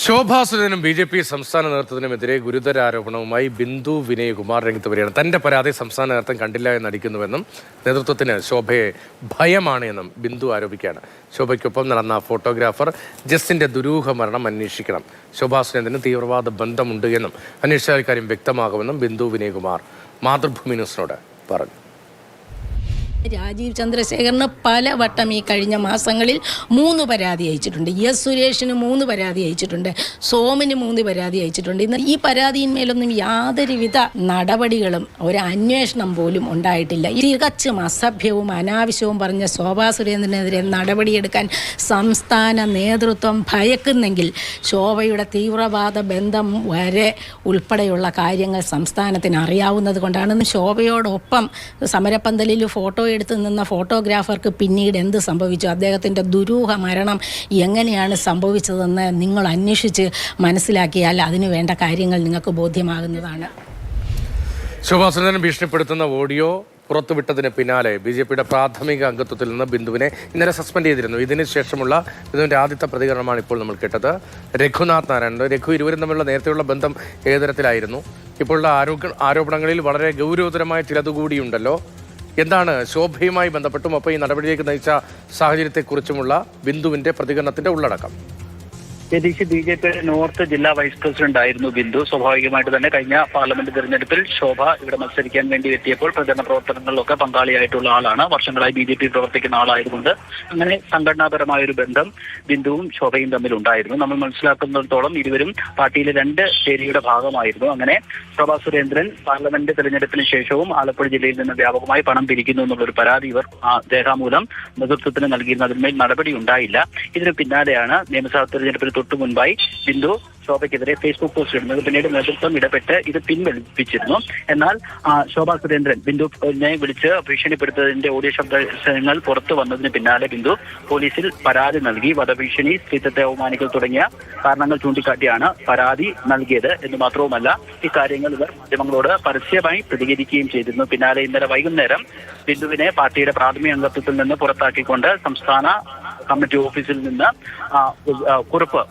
ശോഭാ സുരേന്ദ്രനും ബി.ജെ.പി. സംസ്ഥാന നേതൃത്വത്തിനുമെതിരെ ഗുരുതര ആരോപണവുമായി ബിന്ദു വിനയകുമാർ രംഗത്ത് വരികയാണ്. തന്റെ പരാതി സംസ്ഥാന നേതൃത്വം കണ്ടില്ല എന്ന് നടിക്കുന്നുവെന്നും നേതൃത്വത്തിന് ശോഭയെ ഭയമാണ് എന്നും ബിന്ദു ആരോപിക്കുകയാണ്. ശോഭയ്ക്കൊപ്പം നടന്ന ഫോട്ടോഗ്രാഫർ ജസ്റ്റിന്റെ ദുരൂഹ മരണം അന്വേഷിക്കണം. ശോഭാ സുരേന്ദ്രന് തീവ്രവാദ ബന്ധമുണ്ട് എന്നും അന്വേഷിച്ചാൽ കാര്യം വ്യക്തമാകുമെന്നും ബിന്ദു വിനയകുമാർ മാതൃഭൂമി ന്യൂസിനോട് പറഞ്ഞു. രാജീവ് ചന്ദ്രശേഖറിന് പലവട്ടം ഈ കഴിഞ്ഞ മാസങ്ങളിൽ 3 പരാതി അയച്ചിട്ടുണ്ട്. എസ് സുരേഷിന് 3 പരാതി അയച്ചിട്ടുണ്ട്. സോമിന് 3 പരാതി അയച്ചിട്ടുണ്ട്. ഇന്ന് ഈ പരാതിയിന്മേലൊന്നും യാതൊരുവിധ നടപടികളും ഒരു അന്വേഷണം പോലും ഉണ്ടായിട്ടില്ല. തികച്ചും അസഭ്യവും അനാവശ്യവും പറഞ്ഞ ശോഭാ സുരേന്ദ്രനെതിരെ നടപടിയെടുക്കാൻ സംസ്ഥാന നേതൃത്വം ഭയക്കുന്നെങ്കിൽ ശോഭയുടെ തീവ്രവാദ ബന്ധം വരെ ഉൾപ്പെടെയുള്ള കാര്യങ്ങൾ സംസ്ഥാനത്തിന് അറിയാവുന്നത് കൊണ്ടാണ്. ശോഭയോടൊപ്പം സമരപ്പന്തലിൽ ഫോട്ടോ എടുത്ത് നിന്ന ഫോട്ടോഗ്രാഫർക്ക് പിന്നീട് എന്ത് സംഭവിച്ചു, അദ്ദേഹത്തിൻ്റെ ദുരൂഹ മരണം എങ്ങനെയാണ് സംഭവിച്ചതെന്ന് നിങ്ങൾ അന്വേഷിച്ച് മനസ്സിലാക്കിയാൽ അതിനു വേണ്ട കാര്യങ്ങൾ നിങ്ങൾക്ക് ബോധ്യമാകുന്നതാണ്. ശോഭാ സുരേന്ദ്രൻ ഭീഷണിപ്പെടുത്തുന്ന ഓഡിയോ പുറത്തുവിട്ടതിന് പിന്നാലെ ബി.ജെ.പിയുടെ പ്രാഥമിക അംഗത്വത്തിൽ നിന്ന് ബിന്ദുവിനെ ഇന്നലെ സസ്പെൻഡ് ചെയ്തിരുന്നു. ഇതിന് ശേഷമുള്ള ബിന്ദുവിൻ്റെ ആദ്യത്തെ പ്രതികരണമാണ് ഇപ്പോൾ നമ്മൾ കേട്ടത്. രഘുനാഥ് നാരായണൻ. ഇരുവരും തമ്മിലുള്ള നേരത്തെയുള്ള ബന്ധം ഏതുതരത്തിലായിരുന്നു? ഇപ്പോഴുള്ള ആരോപണങ്ങളിൽ വളരെ ഗൗരവതരമായ ചിലതുകൂടിയുണ്ടല്ലോ. എന്താണ് ശോഭയുമായി ബന്ധപ്പെട്ടും ഒപ്പം ഈ നടപടിയിലേക്ക് നയിച്ച സാഹചര്യത്തെക്കുറിച്ചുമുള്ള ബിന്ദുവിന്റെ പ്രതികരണത്തിന്റെ ഉള്ളടക്കം? ബി.ജെ.പിയുടെ നോർത്ത് ജില്ലാ വൈസ് പ്രസിഡന്റ് ആയിരുന്നു ബിന്ദു. സ്വാഭാവികമായിട്ട് തന്നെ കഴിഞ്ഞ പാർലമെന്റ് തെരഞ്ഞെടുപ്പിൽ ശോഭ ഇവിടെ മത്സരിക്കാൻ വേണ്ടി എത്തിയപ്പോൾ പ്രചരണ പ്രവർത്തനങ്ങളിലൊക്കെ പങ്കാളിയായിട്ടുള്ള ആളാണ്. വർഷങ്ങളായി ബി.ജെ.പി പ്രവർത്തിക്കുന്ന ആളായതുകൊണ്ട് അങ്ങനെ സംഘടനാപരമായ ഒരു ബന്ധം ബിന്ദുവും ശോഭയും തമ്മിൽ ഉണ്ടായിരുന്നു. നമ്മൾ മനസ്സിലാക്കുന്നിടത്തോളം ഇരുവരും പാർട്ടിയിലെ 2 ചേരിയുടെ ഭാഗമായിരുന്നു. അങ്ങനെ ശോഭാ സുരേന്ദ്രൻ പാർലമെന്റ് തെരഞ്ഞെടുപ്പിന് ശേഷവും ആലപ്പുഴ ജില്ലയിൽ നിന്ന് വ്യാപകമായി പണം പിരിക്കുന്നു എന്നുള്ളൊരു പരാതി ഇവർ രേഖാമൂലം നേതൃത്വത്തിന് നൽകിയിരുന്നു. അതിന്മേൽ നടപടി ഉണ്ടായില്ല. ഇതിന് പിന്നാലെയാണ് നിയമസഭാ തെരഞ്ഞെടുപ്പിൽ തൊട്ടു മുൻപായി ബിന്ദു ശോഭയ്ക്കെതിരെ ഫേസ്ബുക്ക് പോസ്റ്റ് ഇടുന്നത്. പിന്നീട് നേതൃത്വം ഇടപെട്ട് ഇത് പിൻവലിപ്പിച്ചിരുന്നു. എന്നാൽ ശോഭാ സുരേന്ദ്രൻ ബിന്ദുവിനെ വിളിച്ച് ഭീഷണിപ്പെടുത്തതിന്റെ ഓഡിയോ ശബ്ദങ്ങൾ പുറത്തു വന്നതിന് പിന്നാലെ ബിന്ദു പോലീസിൽ പരാതി നൽകി. വധഭീഷണി, സ്ത്രീത്വത്തെ അവമാനിക്കൽ തുടങ്ങിയ കാരണങ്ങൾ ചൂണ്ടിക്കാട്ടിയാണ് പരാതി നൽകിയത് എന്ന് മാത്രവുമല്ല ഇക്കാര്യങ്ങൾ ഇവർ മാധ്യമങ്ങളോട് പരസ്യമായി പ്രതികരിക്കുകയും ചെയ്തിരുന്നു. പിന്നാലെ ഇന്നലെ വൈകുന്നേരം ബിന്ദുവിനെ പാർട്ടിയുടെ പ്രാഥമിക അംഗത്വത്തിൽ നിന്ന് പുറത്താക്കിക്കൊണ്ട് സംസ്ഥാന കമ്മിറ്റി ഓഫീസിൽ നിന്ന്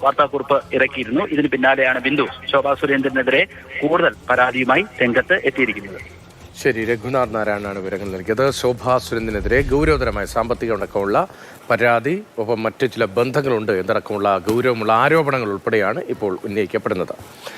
വാർത്താക്കുറിപ്പ് ഇറക്കിയിരുന്നു. ഇതിന് പിന്നാലെയാണ് ബിന്ദു ശോഭാ സുരേന്ദ്രനെതിരെ കൂടുതൽ പരാതിയുമായി രംഗത്ത് എത്തിയിരിക്കുന്നത്. ശരി, രഘുനാഥ് നാരായണനാണ് വിവരങ്ങൾ നൽകിയത്. ശോഭാ സുരേന്ദ്രനെതിരെ ഗൗരവതരമായ സാമ്പത്തിക അടക്കമുള്ള പരാതി, ഒപ്പം മറ്റു ചില ബന്ധങ്ങളുണ്ട് എന്നടക്കമുള്ള ഗൗരവമുള്ള ആരോപണങ്ങൾ ഉൾപ്പെടെയാണ് ഇപ്പോൾ ഉന്നയിക്കപ്പെടുന്നത്.